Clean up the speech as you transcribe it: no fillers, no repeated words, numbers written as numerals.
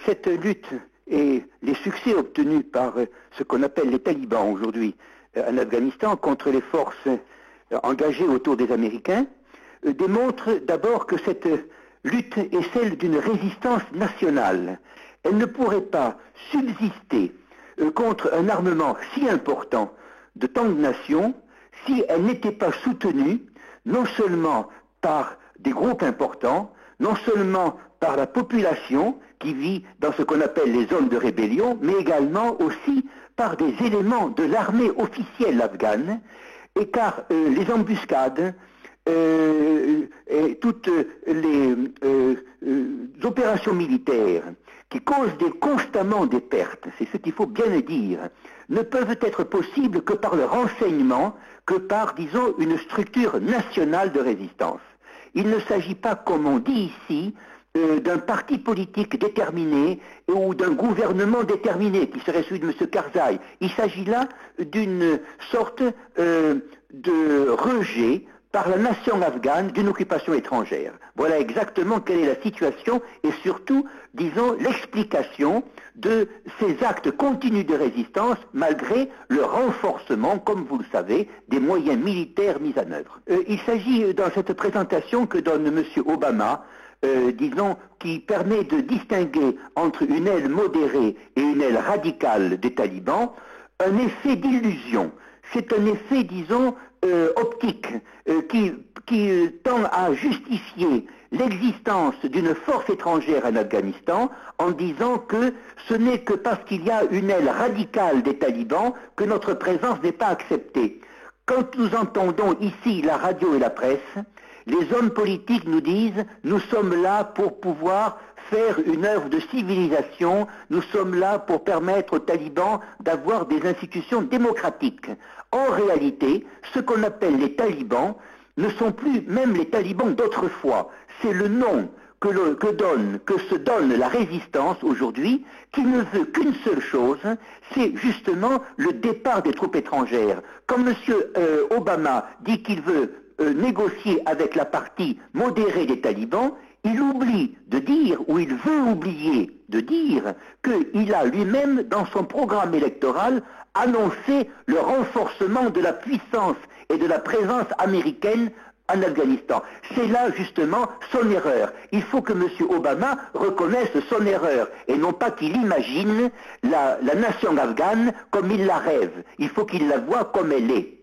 Cette lutte et les succès obtenus par ce qu'on appelle les talibans aujourd'hui en Afghanistan contre les forces engagées autour des Américains démontrent d'abord que cette lutte est celle d'une résistance nationale. Elle ne pourrait pas subsister contre un armement si important de tant de nations si elle n'était pas soutenue non seulement par des groupes importants, non seulement par la population qui vit dans ce qu'on appelle les zones de rébellion, mais également aussi par des éléments de l'armée officielle afghane, et car les embuscades et toutes les opérations militaires qui causent constamment des pertes, c'est ce qu'il faut bien le dire, ne peuvent être possibles que par le renseignement, que par, disons, une structure nationale de résistance. Il ne s'agit pas, comme on dit ici, d'un parti politique déterminé ou d'un gouvernement déterminé qui serait celui de M. Karzai. Il s'agit là d'une sorte de rejet par la nation afghane d'une occupation étrangère. Voilà exactement quelle est la situation et surtout, disons, l'explication de ces actes continus de résistance malgré le renforcement, comme vous le savez, des moyens militaires mis en œuvre. Il s'agit dans cette présentation que donne M. Obama, disons, qui permet de distinguer entre une aile modérée et une aile radicale des talibans, un effet d'illusion. C'est un effet, disons, optique, qui tend à justifier l'existence d'une force étrangère en Afghanistan en disant que ce n'est que parce qu'il y a une aile radicale des talibans que notre présence n'est pas acceptée. Quand nous entendons ici la radio et la presse, les hommes politiques nous disent « nous sommes là pour pouvoir faire une œuvre de civilisation, nous sommes là pour permettre aux talibans d'avoir des institutions démocratiques ». En réalité, ce qu'on appelle les talibans ne sont plus même les talibans d'autrefois. C'est le nom que se donne la résistance aujourd'hui, qui ne veut qu'une seule chose, c'est justement le départ des troupes étrangères. Quand M. Obama dit qu'il veut négocier avec la partie modérée des talibans, il oublie de dire, ou il veut oublier de dire, qu'il a lui-même, dans son programme électoral, annoncé le renforcement de la puissance et de la présence américaine en Afghanistan. C'est là justement son erreur. Il faut que M. Obama reconnaisse son erreur et non pas qu'il imagine la nation afghane comme il la rêve. Il faut qu'il la voie comme elle est.